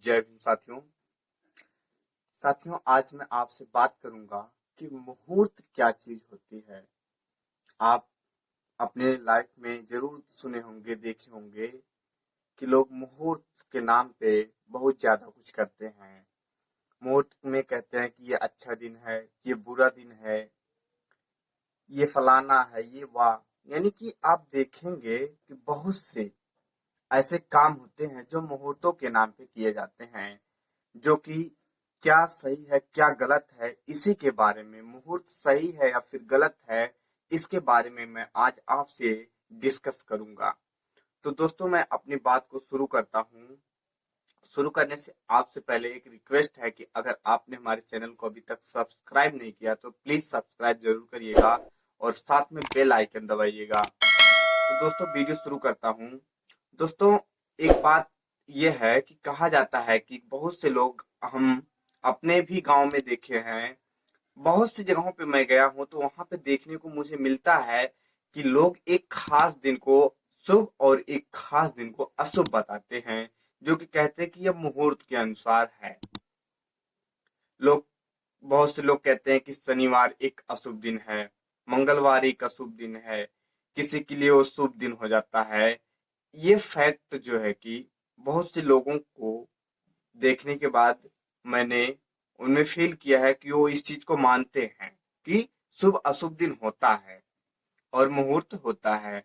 जय भीम साथियों आज मैं आपसे बात करूंगा कि मुहूर्त क्या चीज होती है। आप अपने लाइफ में जरूर सुने होंगे, देखे होंगे कि लोग मुहूर्त के नाम पे बहुत ज्यादा कुछ करते हैं। मुहूर्त में कहते हैं कि ये अच्छा दिन है, ये बुरा दिन है, ये फलाना है, ये वाह। यानी कि आप देखेंगे कि बहुत से ऐसे काम होते हैं जो मुहूर्तों के नाम पे किए जाते हैं, जो कि क्या सही है क्या गलत है, इसी के बारे में, मुहूर्त सही है या फिर गलत है, इसके बारे में मैं आज आपसे डिस्कस करूंगा। तो दोस्तों, मैं अपनी बात को शुरू करता हूं। शुरू करने से आपसे पहले एक रिक्वेस्ट है कि अगर आपने हमारे चैनल को अभी तक सब्सक्राइब नहीं किया तो प्लीज सब्सक्राइब जरूर करिएगा और साथ में बेल आइकन दबाइएगा। तो दोस्तों, वीडियो शुरू करता हूं। दोस्तों, एक बात यह है कि कहा जाता है कि बहुत से लोग, हम अपने भी गांव में देखे हैं, बहुत सी जगहों पे मैं गया हूं तो वहां पे देखने को मुझे मिलता है कि लोग एक खास दिन को शुभ और एक खास दिन को अशुभ बताते हैं, जो कि कहते हैं कि यह मुहूर्त के अनुसार है। लोग बहुत से लोग कहते हैं कि शनिवार एक अशुभ दिन है, मंगलवार एक अशुभ दिन है, किसी के लिए वो शुभ दिन हो जाता है। ये फैक्ट जो है कि बहुत से लोगों को देखने के बाद मैंने उनमें फील किया है कि वो इस चीज को मानते हैं कि शुभ अशुभ दिन होता है और मुहूर्त होता है।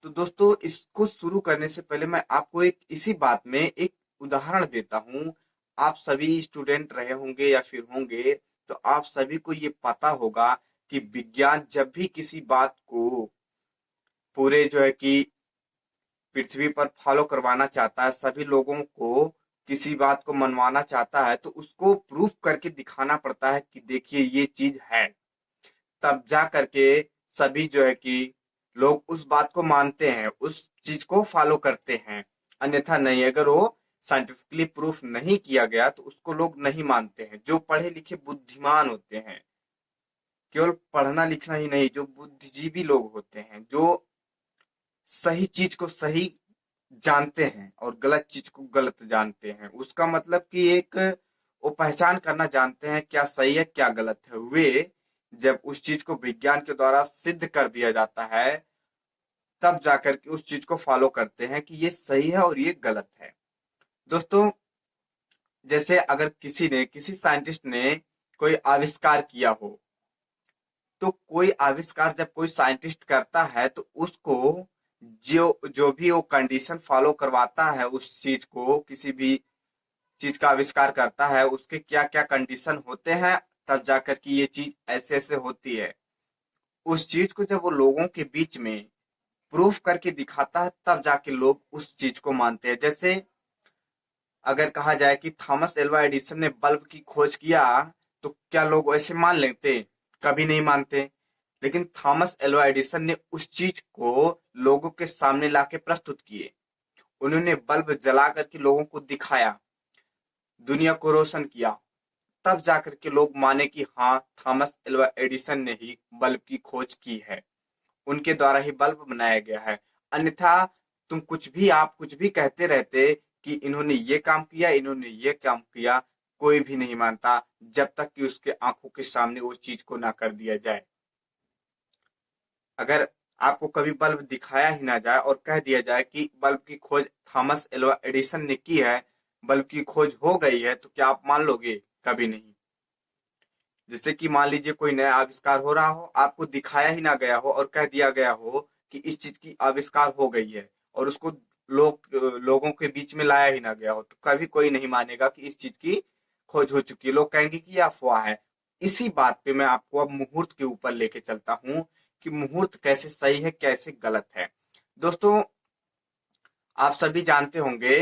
तो दोस्तों, इसको शुरू करने से पहले मैं आपको एक इसी बात में एक उदाहरण देता हूँ। आप सभी स्टूडेंट रहे होंगे या फिर होंगे, तो आप सभी को ये पता होगा कि विज्ञान जब भी किसी बात को पूरे जो है कि पृथ्वी पर फॉलो करवाना चाहता है, सभी लोगों को किसी बात को मनवाना चाहता है, तो उसको प्रूफ करके दिखाना पड़ता है कि देखिए ये चीज है। तब जा करके सभी जो है कि लोग उस बात को मानते हैं, उस चीज को फॉलो करते हैं। अन्यथा नहीं, अगर वो साइंटिफिकली प्रूफ नहीं किया गया तो उसको लोग नहीं मानते हैं। जो पढ़े लिखे बुद्धिमान होते हैं, केवल पढ़ना लिखना ही नहीं, जो बुद्धिजीवी लोग होते हैं, जो सही चीज को सही जानते हैं और गलत चीज को गलत जानते हैं, उसका मतलब कि एक वो पहचान करना जानते हैं क्या सही है क्या गलत है। वे जब उस चीज को विज्ञान के द्वारा सिद्ध कर दिया जाता है, तब जाकर के उस चीज को फॉलो करते हैं कि ये सही है और ये गलत है। दोस्तों, जैसे अगर किसी साइंटिस्ट ने कोई आविष्कार किया हो, तो कोई आविष्कार जब कोई साइंटिस्ट करता है तो उसको जो जो भी वो कंडीशन फॉलो करवाता है, उस चीज को, किसी भी चीज का आविष्कार करता है, उसके क्या क्या कंडीशन होते हैं, तब जाकर कि ये चीज ऐसे ऐसे होती है। उस चीज को जब वो लोगों के बीच में प्रूफ करके दिखाता है, तब जाके लोग उस चीज को मानते हैं। जैसे अगर कहा जाए कि थॉमस एल्वा एडिसन ने बल्ब की खोज किया, तो क्या लोग ऐसे मान लेते? कभी नहीं मानते। लेकिन थॉमस एल्वा एडिसन ने उस चीज को लोगों के सामने लाके प्रस्तुत किए। उन्होंने बल्ब जला करके लोगों को दिखाया, दुनिया को रोशन किया, तब जाकर के लोग माने कि हाँ, थॉमस एल्वा एडिसन ने ही बल्ब की खोज की है, उनके द्वारा ही बल्ब बनाया गया है। अन्यथा आप कुछ भी कहते रहते कि इन्होंने ये काम किया, इन्होंने ये काम किया, कोई भी नहीं मानता जब तक कि उसके आंखों के सामने उस चीज को ना कर दिया जाए। अगर आपको कभी बल्ब दिखाया ही ना जाए और कह दिया जाए कि बल्ब की खोज थॉमस एल्वा एडिसन ने की है, बल्ब की खोज हो गई है, तो क्या आप मान लोगे? कभी नहीं। जैसे कि मान लीजिए कोई नया आविष्कार हो रहा हो, आपको दिखाया ही ना गया हो और कह दिया गया हो कि इस चीज की आविष्कार हो गई है, और उसको लोगों के बीच में लाया ही ना गया हो, तो कभी कोई नहीं मानेगा कि इस चीज की खोज हो चुकी है। लोग कहेंगे कि यह अफवाह है। इसी बात पे मैं आपको अब मुहूर्त के ऊपर लेके चलता हूँ कि मुहूर्त कैसे सही है कैसे गलत है। दोस्तों, आप सभी जानते होंगे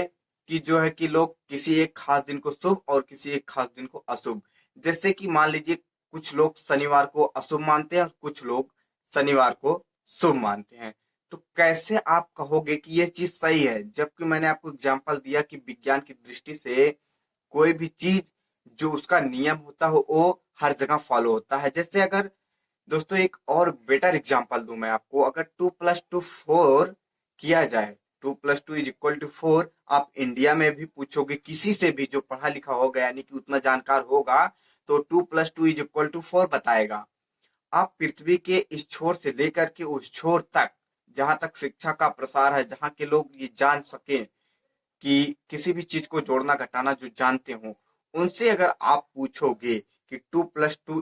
कि जो है कि लोग किसी एक खास दिन को शुभ और किसी एक खास दिन को अशुभ, जैसे कि मान लीजिए कुछ लोग शनिवार को अशुभ मानते हैं और कुछ लोग शनिवार को शुभ मानते हैं। तो कैसे आप कहोगे कि ये चीज सही है, जबकि मैंने आपको एग्जांपल दिया कि विज्ञान की दृष्टि से कोई भी चीज जो उसका नियम होता हो वो हर जगह फॉलो होता है। जैसे अगर दोस्तों एक और बेटर एग्जांपल दूं मैं आपको, अगर 2 + 2 4 किया जाए, 2+2 = 4 आप इंडिया में भी पूछोगे किसी से भी जो पढ़ा लिखा होगा यानी कि उतना जानकार होगा तो 2+2 = 4 बताएगा। आप पृथ्वी के इस छोर से लेकर के उस छोर तक जहां तक शिक्षा का प्रसार है, जहां के लोग ये जान सके कि किसी भी चीज को जोड़ना घटाना जो जानते हो, उनसे अगर आप पूछोगे कि 2+2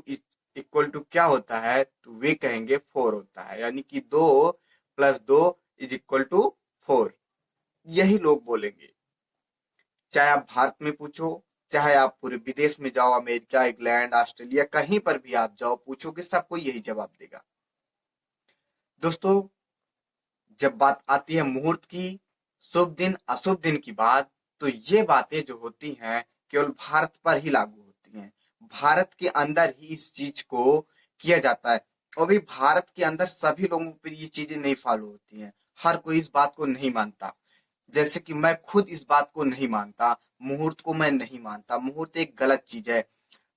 = क्या होता है तो वे कहेंगे 4 होता है, यानी कि 2+2 = 4। यही लोग बोलेंगे। चाहे आप भारत में पूछो, चाहे आप पूरे विदेश में जाओ, अमेरिका, इंग्लैंड, ऑस्ट्रेलिया, कहीं पर भी आप जाओ पूछोगे, सबको यही जवाब देगा। दोस्तों, जब बात आती है मुहूर्त की, शुभ दिन अशुभ दिन की बात, तो ये बातें जो होती हैं केवल भारत पर ही लागू होती हैं। भारत के अंदर ही इस चीज को किया जाता है, और भी भारत के अंदर सभी लोगों पर ये चीजें नहीं फॉलो होती हैं। हर कोई इस बात को नहीं मानता। जैसे कि मैं खुद इस बात को नहीं मानता, मुहूर्त को मैं नहीं मानता। मुहूर्त एक गलत चीज है।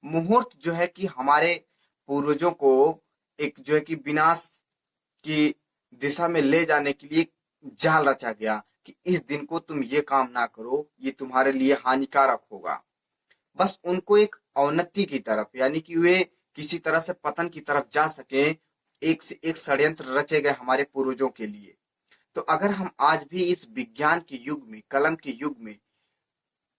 मुहूर्त जो है कि हमारे पूर्वजों को एक जो है कि विनाश की दिशा में ले जाने के लिए जाल रचा गया कि इस दिन को तुम ये काम ना करो, ये तुम्हारे लिए हानिकारक होगा। बस उनको एक अवनति की तरफ, यानी कि वे किसी तरह से पतन की तरफ जा सके, एक से एक षड्यंत्र रचे गए हमारे पूर्वजों के लिए। तो अगर हम आज भी इस विज्ञान के युग में, कलम के युग में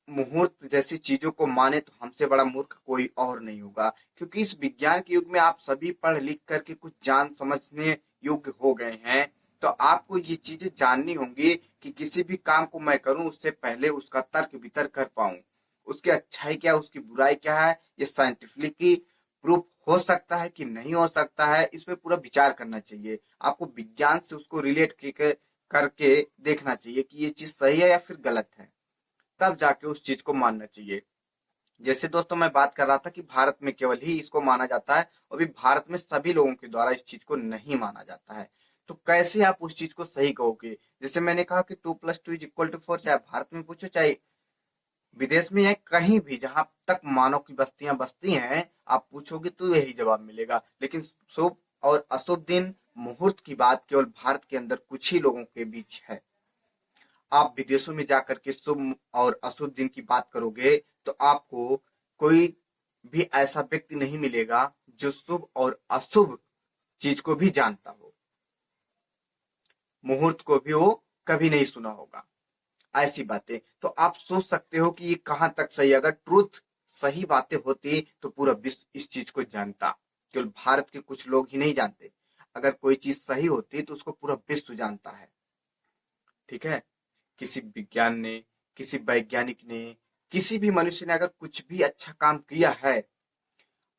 मुहूर्त जैसी चीजों को माने तो हमसे बड़ा मूर्ख कोई और नहीं होगा। क्योंकि इस विज्ञान के युग में आप सभी पढ़ लिख करके कुछ जान समझने योग्य हो गए हैं, तो आपको ये चीजें जाननी होंगी कि किसी भी काम को मैं करूं उससे पहले उसका तर्क वितर्क कर पाऊं, उसकी अच्छाई क्या है, उसकी बुराई क्या है, ये साइंटिफिकली प्रूफ हो सकता है कि नहीं हो सकता है, इस पे पूरा विचार करना चाहिए। आपको विज्ञान से उसको रिलेट करके देखना चाहिए कि ये चीज सही है या फिर गलत है, तब जाके उस चीज को मानना चाहिए। जैसे दोस्तों मैं बात कर रहा था कि भारत में केवल ही इसको माना जाता है, और भी भारत में सभी लोगों के द्वारा इस चीज को नहीं माना जाता है। तो कैसे आप उस चीज को सही कहोगे? जैसे मैंने कहा कि 2+2 = 4, चाहे भारत में पूछो चाहे विदेश में या कहीं भी जहां तक मानव की बस्तियां बसती हैं, आप पूछोगे तो यही जवाब मिलेगा। लेकिन शुभ और अशुभ दिन, मुहूर्त की बात केवल भारत के अंदर कुछ ही लोगों के बीच है। आप विदेशों में जाकर के शुभ और अशुभ दिन की बात करोगे तो आपको कोई भी ऐसा व्यक्ति नहीं मिलेगा जो शुभ और अशुभ चीज को भी जानता हो। मुहूर्त को भी वो कभी नहीं सुना होगा। ऐसी बातें तो आप सोच सकते हो कि ये कहां तक सही। अगर ट्रूथ सही बातें होती तो पूरा विश्व इस चीज को जानता, केवल भारत के कुछ लोग ही नहीं जानते। अगर कोई चीज सही होती तो उसको पूरा विश्व जानता है। ठीक है, किसी विज्ञान ने, किसी वैज्ञानिक ने, किसी भी मनुष्य ने अगर कुछ भी अच्छा काम किया है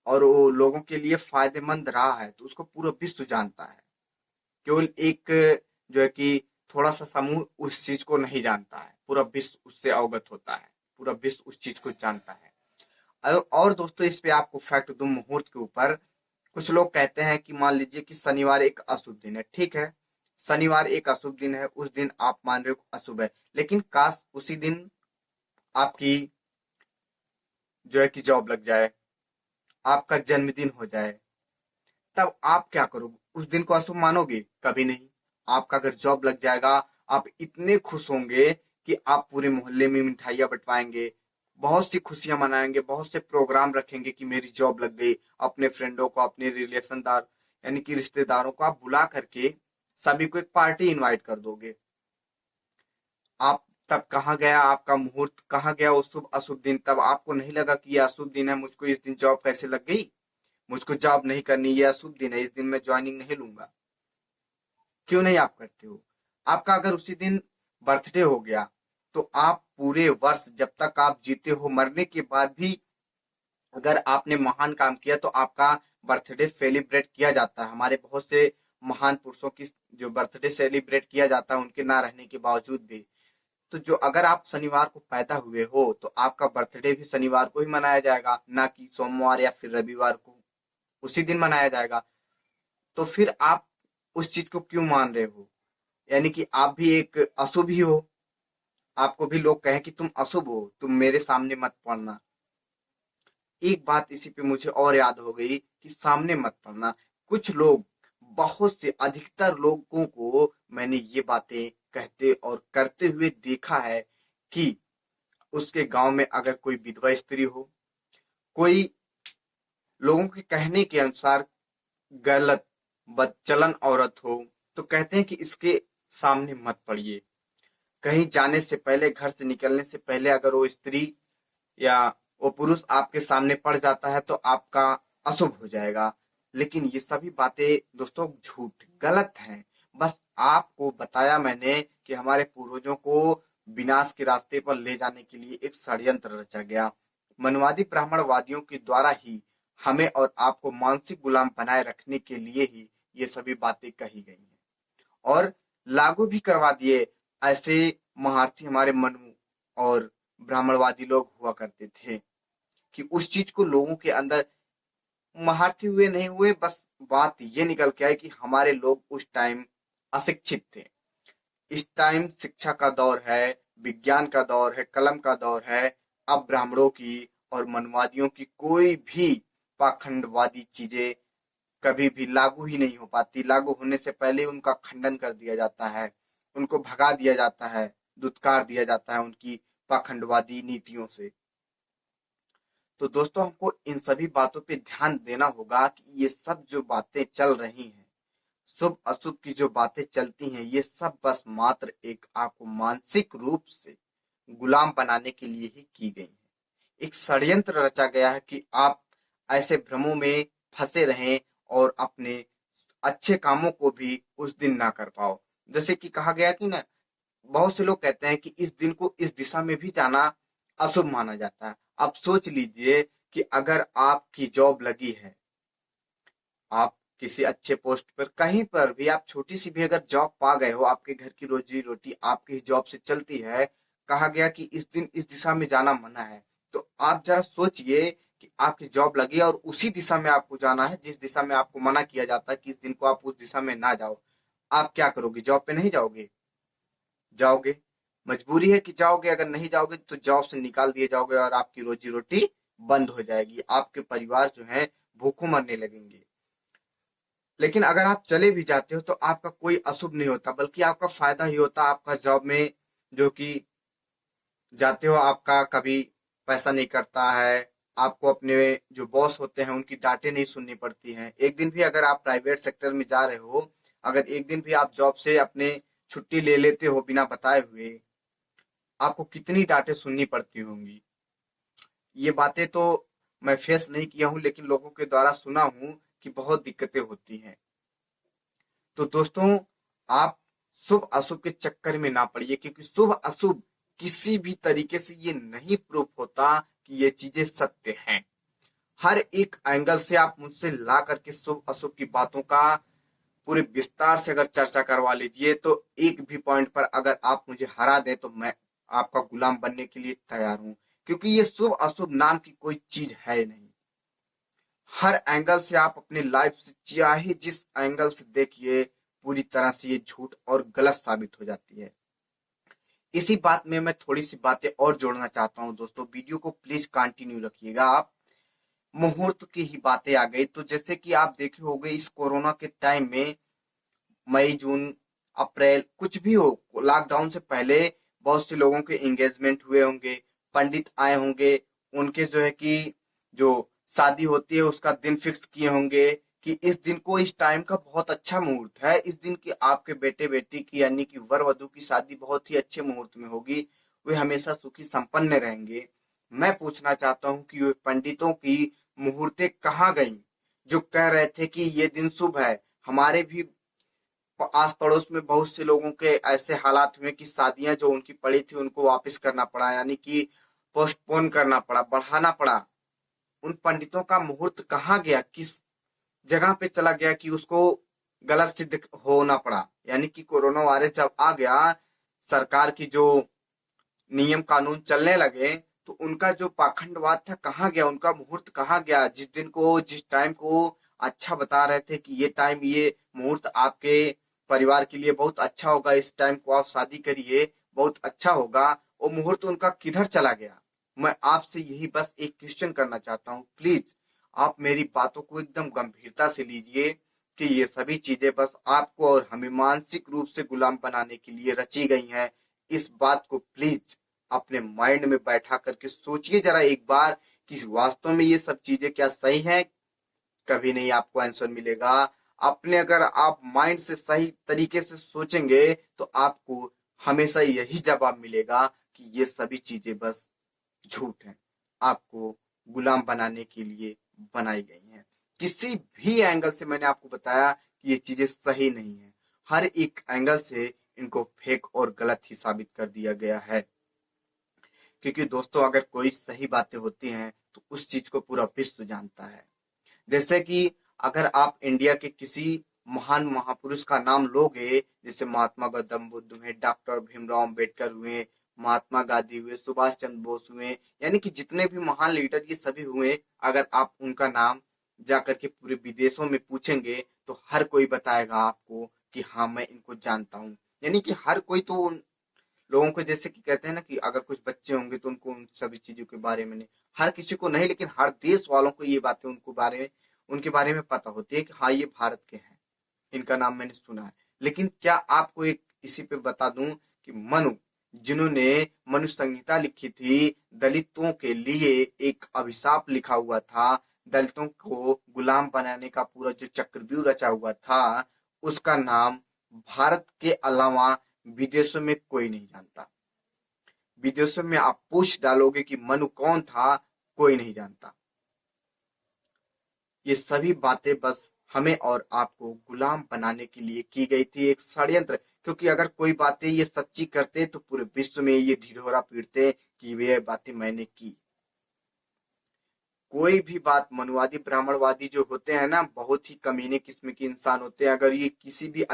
और वो लोगों के लिए फायदेमंद रहा है तो उसको पूरा विश्व जानता है। केवल एक जो है कि थोड़ा सा समूह उस चीज को नहीं जानता है, पूरा विश्व उससे अवगत होता है, पूरा विश्व उस चीज को जानता है। और दोस्तों इस पे आपको फैक्ट दूं मुहूर्त के ऊपर। कुछ लोग कहते हैं कि मान लीजिए कि शनिवार एक अशुभ दिन है, ठीक है, शनिवार एक अशुभ दिन है, उस दिन आप मान रहे हो अशुभ है, लेकिन काश उसी दिन आपकी जो है कि जॉब लग जाए, आपका जन्मदिन हो जाए, तब आप क्या करोगे? उस दिन को अशुभ मानोगे? कभी नहीं। आपका अगर जॉब लग जाएगा, आप इतने खुश होंगे कि आप पूरे मोहल्ले में मिठाइयां बंटवाएंगे, बहुत सी खुशियां मनाएंगे, बहुत से प्रोग्राम रखेंगे कि मेरी जॉब लग गई। अपने फ्रेंडों को, अपने रिलेशनदार यानी कि रिश्तेदारों को आप बुला करके सभी को एक पार्टी इनवाइट कर दोगे। आप तब कहाँ गया आपका मुहूर्त, कहाँ गया वो शुभ अशुभ दिन? तब आपको नहीं लगा कि यह अशुभ दिन है, मुझको इस दिन जॉब कैसे लग गई, मुझको जॉब नहीं करनी, यह अशुभ दिन है, इस दिन मैं ज्वाइनिंग नहीं लूंगा। क्यों नहीं आप करते हो? आपका अगर उसी दिन बर्थडे हो गया तो आप पूरे वर्ष जब तक आप जीते हो, मरने के बाद भी अगर आपने महान काम किया तो आपका बर्थडे सेलिब्रेट किया जाता है। हमारे बहुत से महान पुरुषों की जो बर्थडे सेलिब्रेट किया जाता है उनके ना रहने के बावजूद भी। तो जो अगर आप शनिवार को पैदा हुए हो तो आपका बर्थडे भी शनिवार को ही मनाया जाएगा, ना कि सोमवार या फिर रविवार को, उसी दिन मनाया जाएगा। तो फिर आप उस चीज को क्यों मान रहे हो? यानी कि आप भी एक अशुभ ही हो। आपको भी लोग कहें कि तुम अशुभ हो, तुम मेरे सामने मत पड़ना। एक बात इसी पे मुझे और याद हो गई कि सामने मत पड़ना। कुछ लोग, बहुत से, अधिकतर लोगों को मैंने ये बातें कहते और करते हुए देखा है कि उसके गांव में अगर कोई विधवा स्त्री हो, कोई लोगों के कहने के अनुसार गलत बदचलन औरत हो, तो कहते हैं कि इसके सामने मत पड़िए। कहीं जाने से पहले, घर से निकलने से पहले अगर वो स्त्री या वो पुरुष आपके सामने पड़ जाता है तो आपका अशुभ हो जाएगा। लेकिन ये सभी बातें दोस्तों झूठ गलत हैं। बस आपको बताया मैंने कि हमारे पूर्वजों को विनाश के रास्ते पर ले जाने के लिए एक षड्यंत्र रचा गया। मनवादी ब्राह्मणवादियों के द्वारा ही हमें और आपको मानसिक गुलाम बनाए रखने के लिए ही ये सभी बातें कही गई हैं और लागू भी करवा दिए। ऐसे महारथी हमारे मनु और ब्राह्मणवादी लोग हुआ करते थे कि उस चीज को लोगों के अंदर महारथी हुए नहीं हुए, बस बात ये निकल के आई कि हमारे लोग उस टाइम अशिक्षित थे। इस टाइम शिक्षा का दौर है, विज्ञान का दौर है, कलम का दौर है। अब ब्राह्मणों की और मनवादियों की कोई भी पाखंडवादी चीजें कभी भी लागू ही नहीं हो पाती। लागू होने से पहले उनका खंडन कर दिया जाता है, उनको भगा दिया जाता है, दुत्कार दिया जाता है उनकी पाखंडवादी नीतियों से। तो दोस्तों हमको इन सभी बातों पे ध्यान देना होगा कि ये सब जो बातें चल रही हैं, शुभ अशुभ की जो बातें चलती हैं, ये सब बस मात्र एक आपको मानसिक रूप से गुलाम बनाने के लिए ही की गई है। एक षड्यंत्र रचा गया है कि आप ऐसे भ्रमों में फंसे रहें और अपने अच्छे कामों को भी उस दिन ना कर पाओ। जैसे कि कहा गया कि ना, बहुत से लोग कहते हैं कि इस दिन को इस दिशा में भी जाना अशुभ माना जाता है। आप सोच लीजिए कि अगर आपकी जॉब लगी है, आप किसी अच्छे पोस्ट पर कहीं पर भी आप छोटी सी भी अगर जॉब पा गए हो, आपके घर की रोजी रोटी आपकी जॉब से चलती है, कहा गया कि इस दिन इस दिशा में जाना मना है। तो आप जरा सोचिए कि आपकी जॉब लगी और उसी दिशा में आपको जाना है जिस दिशा में आपको मना किया जाता है कि इस दिन को आप उस दिशा में ना जाओ। आप क्या करोगे? जॉब पे नहीं जाओगे? जाओगे, मजबूरी है कि जाओगे। अगर नहीं जाओगे तो जॉब से निकाल दिए जाओगे और आपकी रोजी रोटी बंद हो जाएगी, आपके परिवार जो है भूखों मरने लगेंगे। लेकिन अगर आप चले भी जाते हो तो आपका कोई अशुभ नहीं होता, बल्कि आपका फायदा ही होता। आपका जॉब में जो कि जाते हो, आपका कभी पैसा नहीं कटता है, आपको अपने जो बॉस होते हैं उनकी डांटें नहीं सुननी पड़ती हैं। एक दिन भी अगर आप प्राइवेट सेक्टर में जा रहे हो, अगर एक दिन भी आप जॉब से अपने छुट्टी ले लेते हो बिना बताए हुए, आपको कितनी डांटें सुननी पड़ती होंगी। ये बातें तो मैं फेस नहीं किया हूँ, लेकिन लोगों के द्वारा सुना हूँ कि बहुत दिक्कतें होती हैं। तो दोस्तों, आप शुभ अशुभ के चक्कर में ना पड़िए, क्योंकि शुभ अशुभ किसी भी तरीके से ये नहीं प्रूफ होता कि ये चीजें सत्य हैं। हर एक एंगल से आप मुझसे ला करके शुभ अशुभ की बातों का पूरे विस्तार से अगर चर्चा करवा लीजिए, तो एक भी पॉइंट पर अगर आप मुझे हरा दें तो मैं आपका गुलाम बनने के लिए तैयार हूं, क्योंकि ये शुभ अशुभ नाम की कोई चीज है नहीं। हर एंगल से आप अपनी लाइफ से चाहे जिस एंगल से देखिए, पूरी तरह से ये झूठ और गलत साबित हो जाती है। इसी बात में मैं थोड़ी सी बातें और जोड़ना चाहता हूं दोस्तों, वीडियो को प्लीज कंटिन्यू रखिएगा आप। मुहूर्त की ही बातें आ गई तो जैसे कि आप देखे होंगे, इस कोरोना के टाइम में मई जून अप्रैल कुछ भी हो, लॉकडाउन से पहले बहुत से लोगों के एंगेजमेंट हुए होंगे, पंडित आए होंगे, उनके जो है कि जो शादी होती है उसका दिन फिक्स किए होंगे कि इस दिन को इस टाइम का बहुत अच्छा मुहूर्त है, इस दिन की आपके बेटे बेटी की यानी कि वर वधु की शादी बहुत ही अच्छे मुहूर्त में होगी, वे हमेशा सुखी संपन्न रहेंगे। मैं पूछना चाहता हूं कि वे पंडितों की मुहूर्तें कहाँ गई जो कह रहे थे कि ये दिन शुभ है। हमारे भी आस पड़ोस में बहुत से लोगों के ऐसे हालात हुए कि शादियां जो उनकी पड़ी थी उनको वापस करना पड़ा, यानी कि पोस्टपोन करना पड़ा, बढ़ाना पड़ा। उन पंडितों का मुहूर्त कहाँ गया, किस जगह पे चला गया कि उसको गलत सिद्ध होना पड़ा। यानी कि कोरोना वायरस जब आ गया, सरकार की जो नियम कानून चलने लगे, तो उनका जो पाखंडवाद था कहाँ गया, उनका मुहूर्त कहाँ गया। जिस दिन को जिस टाइम को अच्छा बता रहे थे कि ये टाइम ये मुहूर्त आपके परिवार के लिए बहुत अच्छा होगा, इस टाइम को आप शादी करिए बहुत अच्छा होगा, वो मुहूर्त उनका किधर चला गया। मैं आपसे यही बस एक क्वेश्चन करना चाहता हूँ, प्लीज आप मेरी बातों को एकदम गंभीरता से लीजिए कि ये सभी चीजें बस आपको और हमें मानसिक रूप से गुलाम बनाने के लिए रची गई हैं। इस बात को प्लीज अपने माइंड में बैठा करके सोचिए जरा एक बार कि वास्तव में ये सब चीजें क्या सही हैं। कभी नहीं आपको आंसर मिलेगा। अपने अगर आप माइंड से सही तरीके से सोचेंगे तो आपको हमेशा यही जवाब मिलेगा कि ये सभी चीजें बस झूठ है, आपको गुलाम बनाने के लिए बनाई गई हैं। किसी भी एंगल से मैंने आपको बताया कि ये चीजें सही नहीं है। हर एक एंगल से इनको फेक और गलत ही साबित कर दिया गया है। क्योंकि दोस्तों अगर कोई सही बातें होती हैं तो उस चीज को पूरा विश्व जानता है। जैसे कि अगर आप इंडिया के किसी महान महापुरुष का नाम लोगे, जैसे महात्मा गौतम बुद्ध हुए, डॉक्टर भीमराव अंबेडकर हुए, महात्मा गांधी हुए, सुभाष चंद्र बोस हुए, यानी कि जितने भी महान लीडर ये सभी हुए, अगर आप उनका नाम जाकर के पूरे विदेशों में पूछेंगे तो हर कोई बताएगा आपको कि हाँ मैं इनको जानता हूँ। यानी कि हर कोई तो उन लोगों को, जैसे कि कहते हैं ना कि अगर कुछ बच्चे होंगे तो उनको उन सभी चीजों के बारे में नहीं, हर किसी को नहीं, लेकिन हर देश वालों को ये बातें उनके बारे में पता होती है कि हाँ ये भारत के हैं, इनका नाम मैंने सुना है। लेकिन क्या आपको एक इसी पे बता दूं कि मनु, जिन्होंने मनु संहिता लिखी थी, दलितों के लिए एक अभिशाप लिखा हुआ था, दलितों को गुलाम बनाने का पूरा जो चक्रव्यूह रचा हुआ था, उसका नाम भारत के अलावा विदेशों में कोई नहीं जानता। विदेशों में आप पूछ डालोगे कि मनु कौन था, कोई नहीं जानता। ये सभी बातें बस हमें और आपको गुलाम बनाने के लिए की गई थी, एक षड्यंत्र। क्योंकि अगर कोई बातें ये सच्ची करते तो पूरे विश्व में ये ढिढोरा पीटते कि वे बातें मैंने की। कोई भी बात, मनुवादी ब्राह्मणवादी जो होते हैं ना, बहुत ही कमीने किस्म के इंसान होते हैं। अगर ये किसी भी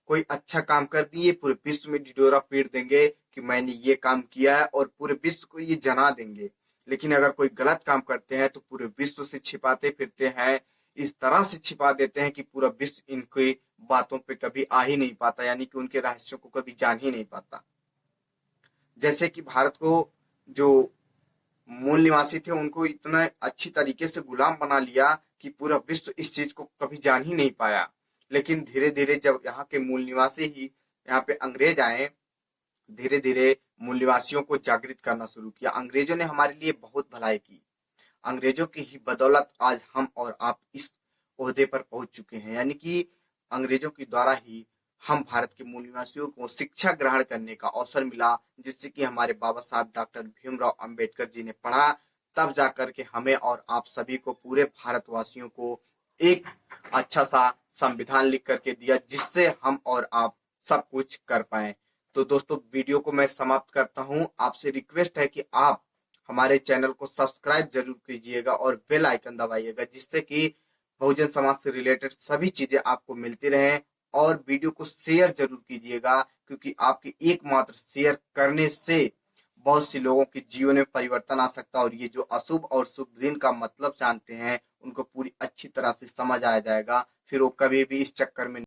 कोई अच्छा काम कर दिए, पूरे विश्व में ढिढोरा पीट देंगे कि मैंने ये काम किया है और पूरे विश्व को ये जना देंगे। लेकिन अगर कोई गलत काम करते हैं तो पूरे विश्व से छिपाते फिरते हैं, इस तरह से छिपा देते हैं कि पूरा विश्व इनकी बातों पे कभी आ ही नहीं पाता, यानी कि उनके रहस्यों को कभी जान ही नहीं पाता। जैसे कि भारत को जो मूल निवासी थे उनको इतना अच्छी तरीके से गुलाम बना लिया कि पूरा विश्व इस चीज को कभी जान ही नहीं पाया। लेकिन धीरे धीरे जब यहाँ के मूल निवासी ही यहाँ पे अंग्रेज आए, धीरे धीरे मूल निवासियों को जागृत करना शुरू किया। अंग्रेजों ने हमारे लिए बहुत भलाई की। अंग्रेजों की ही बदौलत आज हम और आप इस ओहदे पर पहुंच चुके हैं। यानी कि अंग्रेजों के द्वारा ही हम भारत के मूल निवासियों को शिक्षा ग्रहण करने का अवसर मिला, जिससे कि हमारे बाबा साहब डॉक्टर भीमराव अंबेडकर जी ने पढ़ा। तब जाकर के हमें और आप सभी को, पूरे भारतवासियों को एक अच्छा सा संविधान लिख करके दिया, जिससे हम और आप सब कुछ कर पाए। तो दोस्तों वीडियो को मैं समाप्त करता हूं। आपसे रिक्वेस्ट है कि आप हमारे चैनल को सब्सक्राइब जरूर कीजिएगा और बेल आइकन दबाइएगा, जिससे कि बहुजन समाज से रिलेटेड सभी चीजें आपको मिलती रहें। और वीडियो को शेयर जरूर कीजिएगा, क्योंकि आपके एकमात्र शेयर करने से बहुत से लोगों के जीवन में परिवर्तन आ सकता है और ये जो अशुभ और शुभ दिन का मतलब जानते हैं उनको पूरी अच्छी तरह से समझ आ जाएगा। फिर वो कभी भी इस चक्कर में